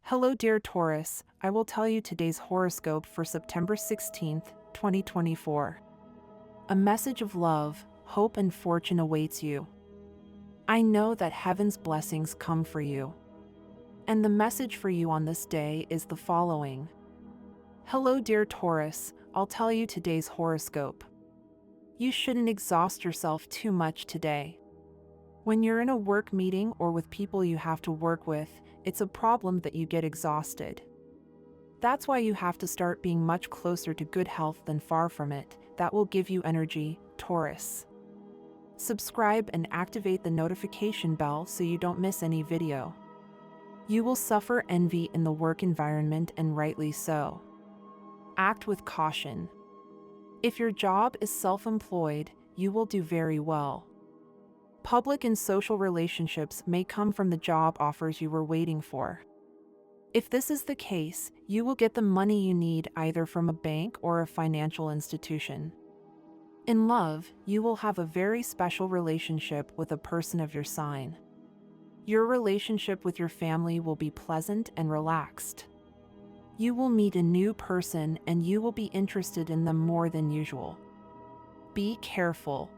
Hello, dear Taurus. I will tell you today's horoscope for September 16th, 2024. A message of love, hope, and fortune awaits you. I know that heaven's blessings come for you. And the message for you on this day is the following. Hello, dear Taurus. I'll tell you today's horoscope. You shouldn't exhaust yourself too much today. When you're in a work meeting or with people you have to work with, it's a problem that you get exhausted. That's why you have to start being much closer to good health than far from it. That will give you energy, Taurus. Subscribe and activate the notification bell so you don't miss any video. You will suffer envy in the work environment, and rightly so. Act with caution. If your job is self-employed, you will do very well. Public and social relationships may come from the job offers you were waiting for. If this is the case, you will get the money you need either from a bank or a financial institution. In love, you will have a very special relationship with a person of your sign. Your relationship with your family will be pleasant and relaxed. You will meet a new person and you will be interested in them more than usual. Be careful.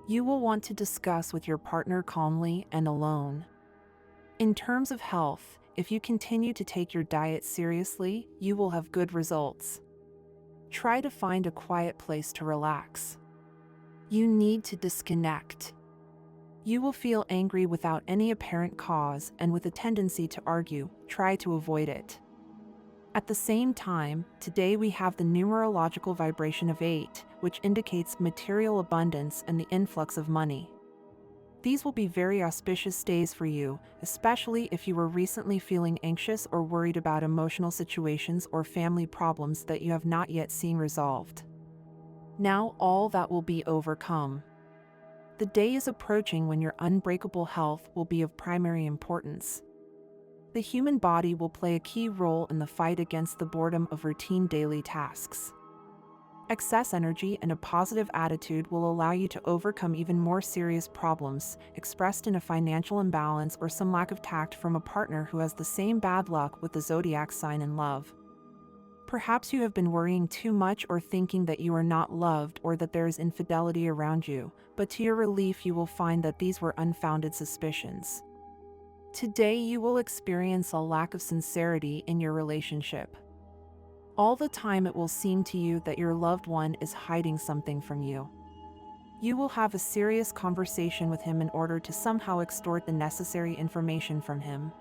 You will want to discuss with your partner calmly and alone. In terms of health, if you continue to take your diet seriously, you will have good results. Try to find a quiet place to relax. You need to disconnect. You will feel angry without any apparent cause and with a tendency to argue. Try to avoid it. At the same time, today we have the numerological vibration of 8, which indicates material abundance and the influx of money. These will be very auspicious days for you, especially if you were recently feeling anxious or worried about emotional situations or family problems that you have not yet seen resolved. Now all that will be overcome. The day is approaching when your unbreakable health will be of primary importance. The human body will play a key role in the fight against the boredom of routine daily tasks. Excess energy and a positive attitude will allow you to overcome even more serious problems, expressed in a financial imbalance or some lack of tact from a partner who has the same bad luck with the zodiac sign in love. Perhaps you have been worrying too much or thinking that you are not loved or that there is infidelity around you, but to your relief you will find that these were unfounded suspicions. Today you will experience a lack of sincerity in your relationship. All the time it will seem to you that your loved one is hiding something from you. You will have a serious conversation with him in order to somehow extort the necessary information from him.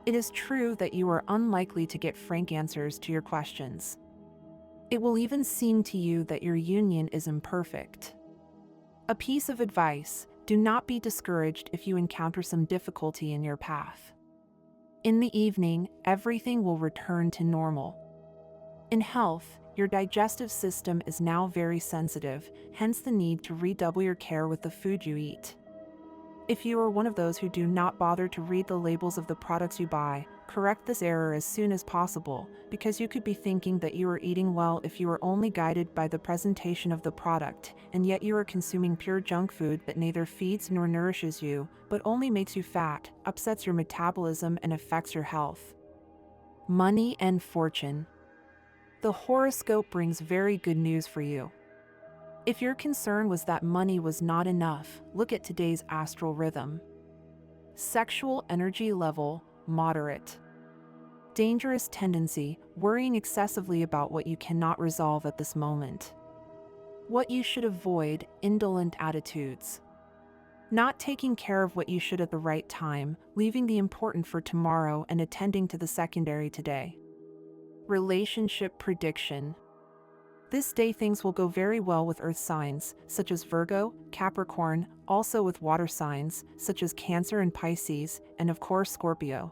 It is true that you are unlikely to get frank answers to your questions. It will even seem to you that your union is imperfect. A piece of advice: do not be discouraged if you encounter some difficulty in your path. In the evening, everything will return to normal. In health, your digestive system is now very sensitive, hence the need to redouble your care with the food you eat. If you are one of those who do not bother to read the labels of the products you buy, correct this error as soon as possible, because you could be thinking that you are eating well if you are only guided by the presentation of the product, and yet you are consuming pure junk food that neither feeds nor nourishes you, but only makes you fat, upsets your metabolism, and affects your health. Money and fortune. The horoscope brings very good news for you. If your concern was that money was not enough, look at today's astral rhythm. Sexual energy level, moderate. Dangerous tendency, worrying excessively about what you cannot resolve at this moment. What you should avoid, indolent attitudes. Not taking care of what you should at the right time, leaving the important for tomorrow and attending to the secondary today. Relationship prediction. This day things will go very well with earth signs, such as Virgo, Capricorn, also with water signs, such as Cancer and Pisces, and of course Scorpio.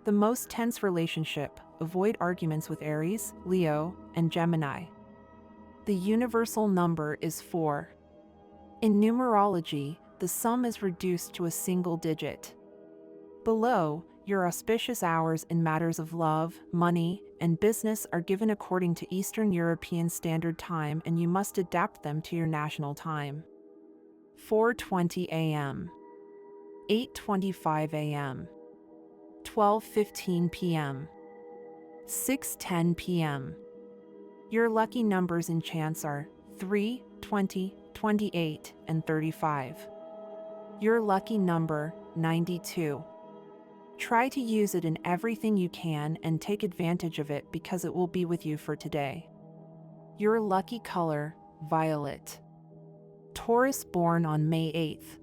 The most tense relationship, avoid arguments with Aries, Leo, and Gemini. The universal number is 4. In numerology, the sum is reduced to a single digit. Below, your auspicious hours in matters of love, money, and business are given according to Eastern European Standard Time, and you must adapt them to your national time. 4:20 a.m. 8:25 a.m. 12:15 p.m., 6:10 p.m. Your lucky numbers and chance are 3, 20, 28, and 35. Your lucky number, 92. Try to use it in everything you can and take advantage of it because it will be with you for today. Your lucky color, violet. Taurus born on May 8th.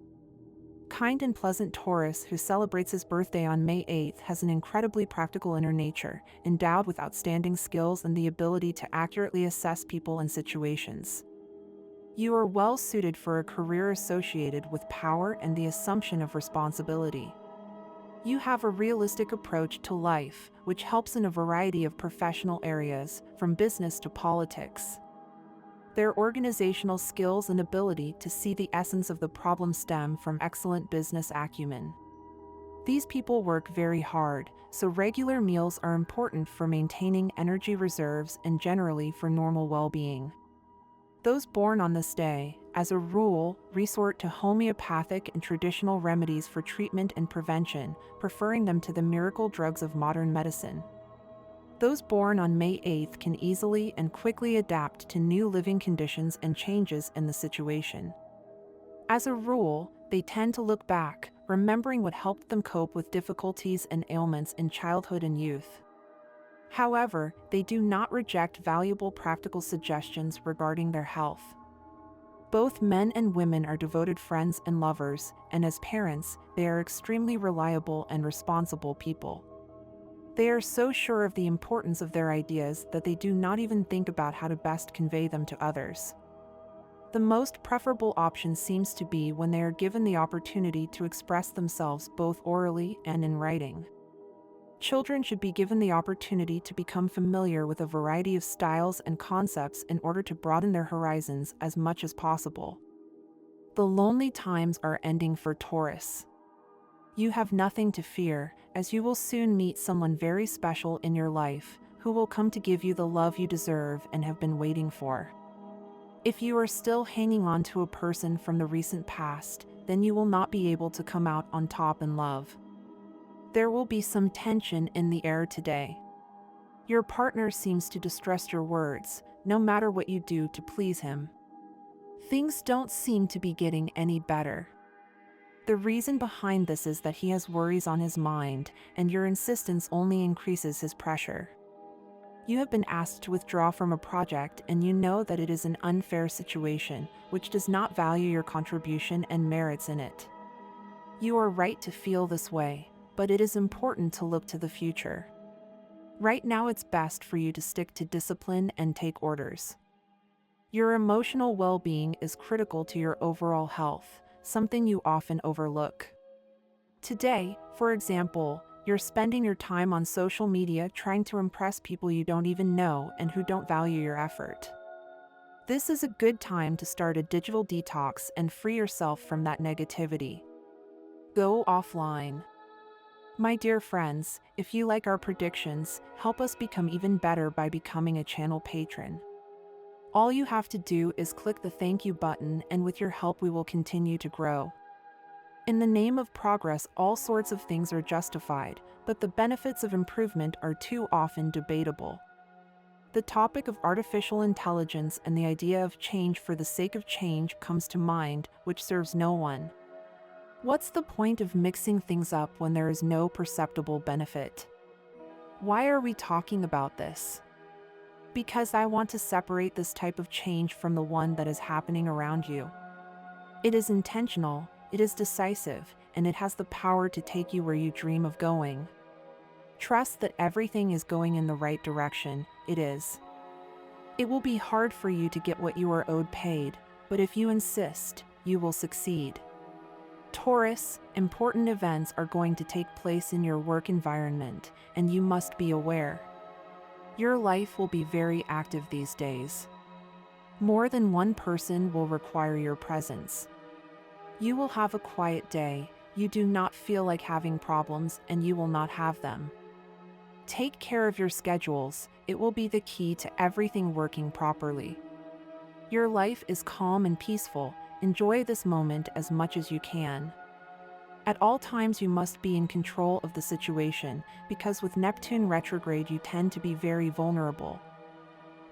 Kind and pleasant Taurus who celebrates his birthday on May 8th has an incredibly practical inner nature, endowed with outstanding skills and the ability to accurately assess people and situations. You are well suited for a career associated with power and the assumption of responsibility. You have a realistic approach to life, which helps in a variety of professional areas, from business to politics. Their organizational skills and ability to see the essence of the problem stem from excellent business acumen. These people work very hard, so regular meals are important for maintaining energy reserves and generally for normal well-being. Those born on this day, as a rule, resort to homeopathic and traditional remedies for treatment and prevention, preferring them to the miracle drugs of modern medicine. Those born on May 8th can easily and quickly adapt to new living conditions and changes in the situation. As a rule, they tend to look back, remembering what helped them cope with difficulties and ailments in childhood and youth. However, they do not reject valuable practical suggestions regarding their health. Both men and women are devoted friends and lovers, and as parents, they are extremely reliable and responsible people. They are so sure of the importance of their ideas that they do not even think about how to best convey them to others. The most preferable option seems to be when they are given the opportunity to express themselves both orally and in writing. Children should be given the opportunity to become familiar with a variety of styles and concepts in order to broaden their horizons as much as possible. The lonely times are ending for Taurus. You have nothing to fear, as you will soon meet someone very special in your life, who will come to give you the love you deserve and have been waiting for. If you are still hanging on to a person from the recent past, then you will not be able to come out on top in love. There will be some tension in the air today. Your partner seems to distrust your words, no matter what you do to please him. Things don't seem to be getting any better. The reason behind this is that he has worries on his mind, and your insistence only increases his pressure. You have been asked to withdraw from a project, and you know that it is an unfair situation, which does not value your contribution and merits in it. You are right to feel this way, but it is important to look to the future. Right now it's best for you to stick to discipline and take orders. Your emotional well-being is critical to your overall health, something you often overlook. Today, for example, you're spending your time on social media trying to impress people you don't even know and who don't value your effort. This is a good time to start a digital detox and free yourself from that negativity. Go offline. My dear friends, if you like our predictions, help us become even better by becoming a channel patron. All you have to do is click the thank you button, and with your help we will continue to grow. In the name of progress, all sorts of things are justified, but the benefits of improvement are too often debatable. The topic of artificial intelligence and the idea of change for the sake of change comes to mind, which serves no one. What's the point of mixing things up when there is no perceptible benefit? Why are we talking about this? Because I want to separate this type of change from the one that is happening around you. It is intentional, it is decisive, and it has the power to take you where you dream of going. Trust that everything is going in the right direction. It is. It will be hard for you to get what you are owed paid, but if you insist, you will succeed. Taurus, important events are going to take place in your work environment, and you must be aware. Your life will be very active these days. More than one person will require your presence. You will have a quiet day, you do not feel like having problems, and you will not have them. Take care of your schedules, it will be the key to everything working properly. Your life is calm and peaceful. Enjoy this moment as much as you can. At all times you must be in control of the situation, because with Neptune retrograde you tend to be very vulnerable.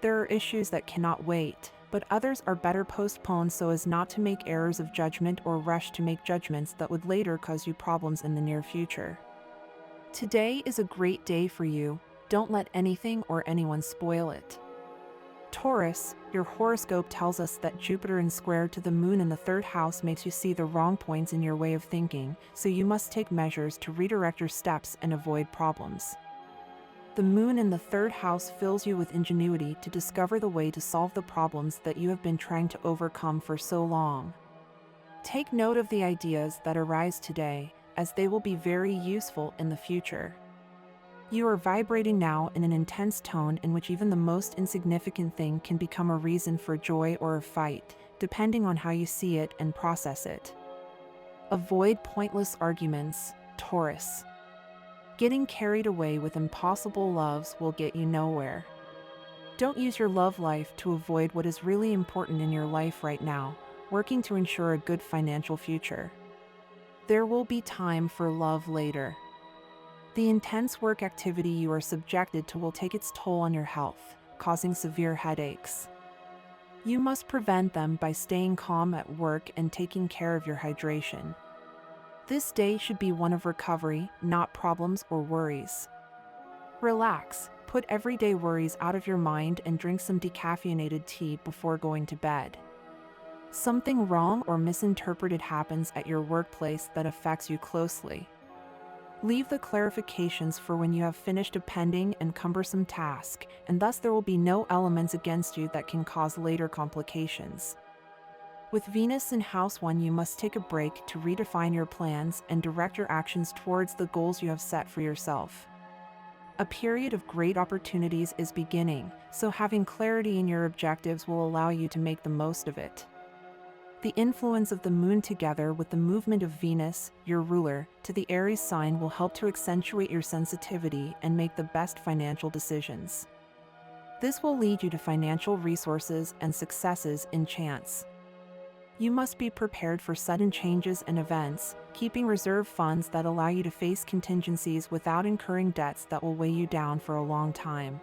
There are issues that cannot wait, but others are better postponed so as not to make errors of judgment or rush to make judgments that would later cause you problems in the near future. Today is a great day for you. Don't let anything or anyone spoil it. Taurus, your horoscope tells us that Jupiter in square to the moon in the third house makes you see the wrong points in your way of thinking, so you must take measures to redirect your steps and avoid problems. The moon in the third house fills you with ingenuity to discover the way to solve the problems that you have been trying to overcome for so long. Take note of the ideas that arise today, as they will be very useful in the future. You are vibrating now in an intense tone in which even the most insignificant thing can become a reason for joy or a fight, depending on how you see it and process it. Avoid pointless arguments, Taurus. Getting carried away with impossible loves will get you nowhere. Don't use your love life to avoid what is really important in your life right now, working to ensure a good financial future. There will be time for love later. The intense work activity you are subjected to will take its toll on your health, causing severe headaches. You must prevent them by staying calm at work and taking care of your hydration. This day should be one of recovery, not problems or worries. Relax, put everyday worries out of your mind and drink some decaffeinated tea before going to bed. Something wrong or misinterpreted happens at your workplace that affects you closely. Leave the clarifications for when you have finished a pending and cumbersome task, and thus there will be no elements against you that can cause later complications. With Venus in House 1, you must take a break to redefine your plans and direct your actions towards the goals you have set for yourself. A period of great opportunities is beginning, so having clarity in your objectives will allow you to make the most of it. The influence of the moon together with the movement of Venus, your ruler, to the Aries sign will help to accentuate your sensitivity and make the best financial decisions. This will lead you to financial resources and successes in chance. You must be prepared for sudden changes and events, keeping reserve funds that allow you to face contingencies without incurring debts that will weigh you down for a long time.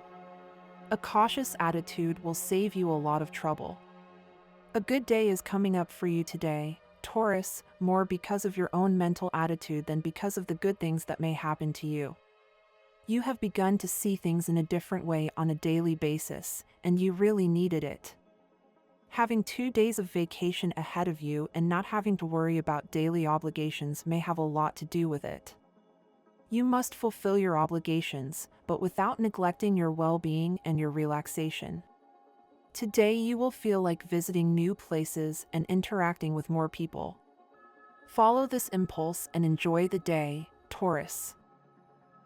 A cautious attitude will save you a lot of trouble. A good day is coming up for you today, Taurus, more because of your own mental attitude than because of the good things that may happen to you. You have begun to see things in a different way on a daily basis, and you really needed it. Having 2 days of vacation ahead of you and not having to worry about daily obligations may have a lot to do with it. You must fulfill your obligations, but without neglecting your well-being and your relaxation. Today you will feel like visiting new places and interacting with more people. Follow this impulse and enjoy the day, Taurus.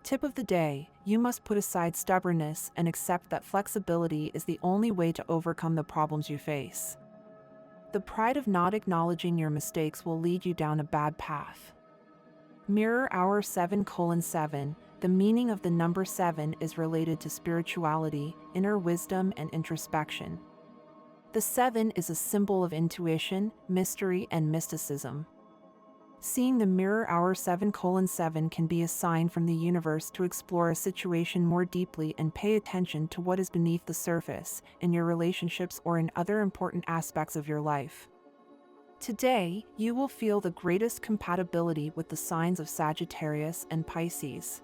Tip of the day: you must put aside stubbornness and accept that flexibility is the only way to overcome the problems you face. The pride of not acknowledging your mistakes will lead you down a bad path. Mirror Hour 7:7, the meaning of the number 7 is related to spirituality, inner wisdom, and introspection. The 7 is a symbol of intuition, mystery, and mysticism. Seeing the Mirror Hour 7:7 can be a sign from the universe to explore a situation more deeply and pay attention to what is beneath the surface, in your relationships or in other important aspects of your life. Today, you will feel the greatest compatibility with the signs of Sagittarius and Pisces.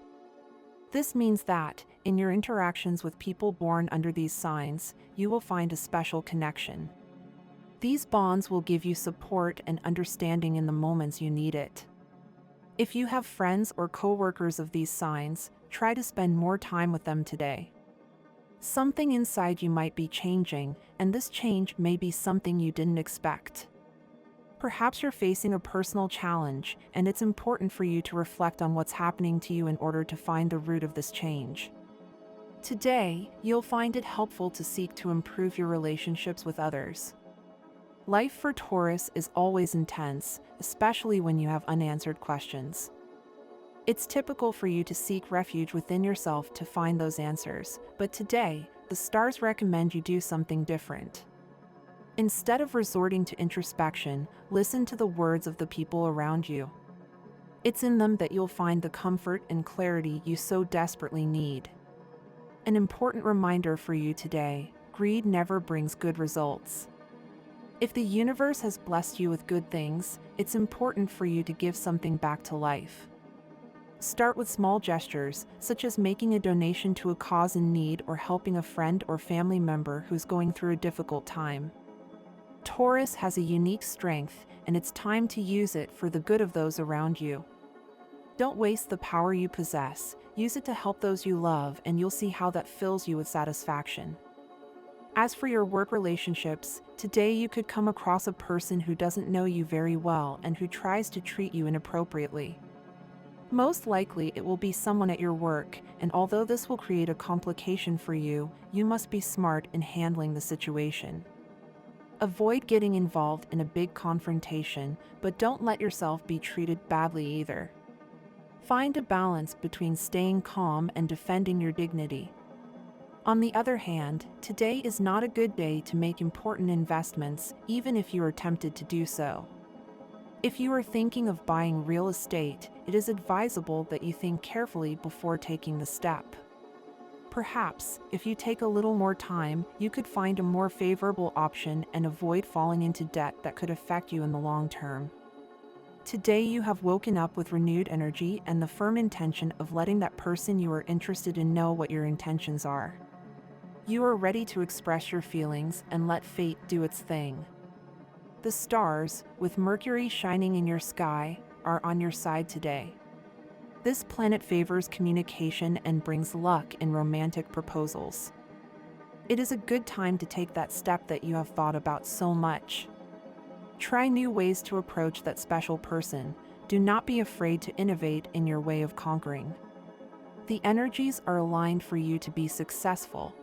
This means that, in your interactions with people born under these signs, you will find a special connection. These bonds will give you support and understanding in the moments you need it. If you have friends or co-workers of these signs, try to spend more time with them today. Something inside you might be changing, and this change may be something you didn't expect. Perhaps you're facing a personal challenge, and it's important for you to reflect on what's happening to you in order to find the root of this change. Today, you'll find it helpful to seek to improve your relationships with others. Life for Taurus is always intense, especially when you have unanswered questions. It's typical for you to seek refuge within yourself to find those answers, but today, the stars recommend you do something different. Instead of resorting to introspection, listen to the words of the people around you. It's in them that you'll find the comfort and clarity you so desperately need. An important reminder for you today: greed never brings good results. If the universe has blessed you with good things, it's important for you to give something back to life. Start with small gestures, such as making a donation to a cause in need or helping a friend or family member who's going through a difficult time. Taurus has a unique strength, and it's time to use it for the good of those around you. Don't waste the power you possess, use it to help those you love, and you'll see how that fills you with satisfaction. As for your work relationships, today you could come across a person who doesn't know you very well and who tries to treat you inappropriately. Most likely it will be someone at your work, and although this will create a complication for you, you must be smart in handling the situation. Avoid getting involved in a big confrontation, but don't let yourself be treated badly either. Find a balance between staying calm and defending your dignity. On the other hand, today is not a good day to make important investments, even if you are tempted to do so. If you are thinking of buying real estate, it is advisable that you think carefully before taking the step. Perhaps, if you take a little more time, you could find a more favorable option and avoid falling into debt that could affect you in the long term. Today you have woken up with renewed energy and the firm intention of letting that person you are interested in know what your intentions are. You are ready to express your feelings and let fate do its thing. The stars, with Mercury shining in your sky, are on your side today. This planet favors communication and brings luck in romantic proposals. It is a good time to take that step that you have thought about so much. Try new ways to approach that special person. Do not be afraid to innovate in your way of conquering. The energies are aligned for you to be successful.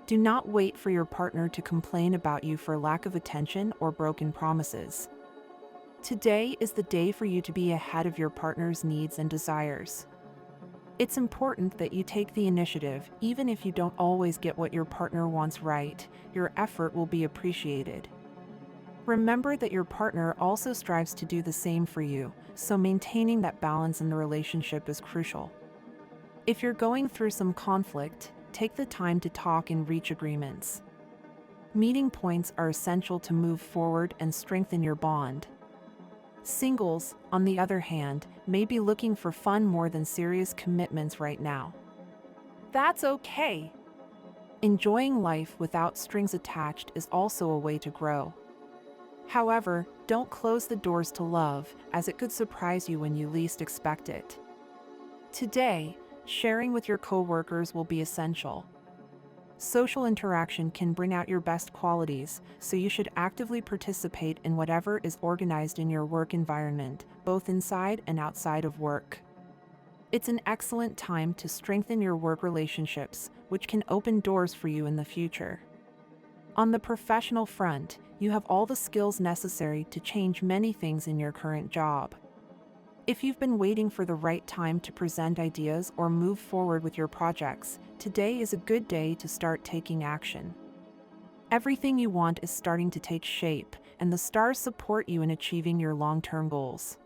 Do not wait for your partner to complain about you for lack of attention or broken promises. Today is the day for you to be ahead of your partner's needs and desires. It's important that you take the initiative, even if you don't always get what your partner wants right. Your effort will be appreciated. Remember that your partner also strives to do the same for you, so maintaining that balance in the relationship is crucial. If you're going through some conflict, take the time to talk and reach agreements. Meeting points are essential to move forward and strengthen your bond. Singles, on the other hand, may be looking for fun more than serious commitments right now. That's okay. Enjoying life without strings attached is also a way to grow. However, don't close the doors to love, as it could surprise you when you least expect it. Today, sharing with your coworkers will be essential. Social interaction can bring out your best qualities, so you should actively participate in whatever is organized in your work environment, both inside and outside of work. It's an excellent time to strengthen your work relationships, which can open doors for you in the future. On the professional front, you have all the skills necessary to change many things in your current job. If you've been waiting for the right time to present ideas or move forward with your projects, today is a good day to start taking action. Everything you want is starting to take shape, and the stars support you in achieving your long-term goals.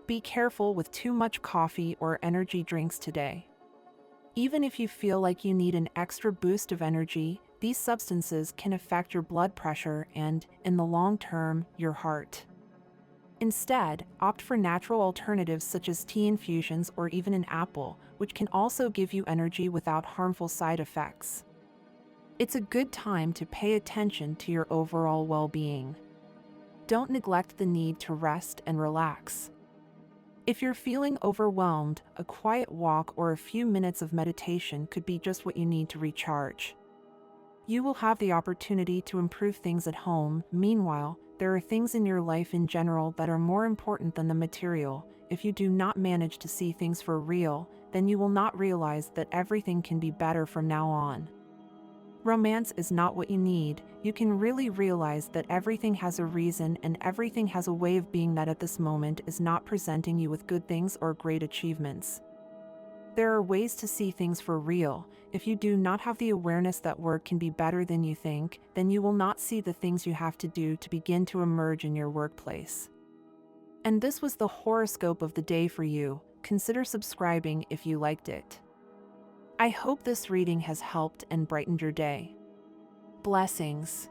Be careful with too much coffee or energy drinks today. Even if you feel like you need an extra boost of energy, these substances can affect your blood pressure and, in the long term, your heart. Instead, opt for natural alternatives such as tea infusions or even an apple, which can also give you energy without harmful side effects. It's a good time to pay attention to your overall well-being. Don't neglect the need to rest and relax. If you're feeling overwhelmed, a quiet walk or a few minutes of meditation could be just what you need to recharge. You will have the opportunity to improve things at home. Meanwhile, there are things in your life in general that are more important than the material. If you do not manage to see things for real, then you will not realize that everything can be better from now on. Romance is not what you need. You can really realize that everything has a reason and everything has a way of being that at this moment is not presenting you with good things or great achievements. There are ways to see things for real. If you do not have the awareness that work can be better than you think, then you will not see the things you have to do to begin to emerge in your workplace. And this was the horoscope of the day for you. Consider subscribing if you liked it. I hope this reading has helped and brightened your day. Blessings.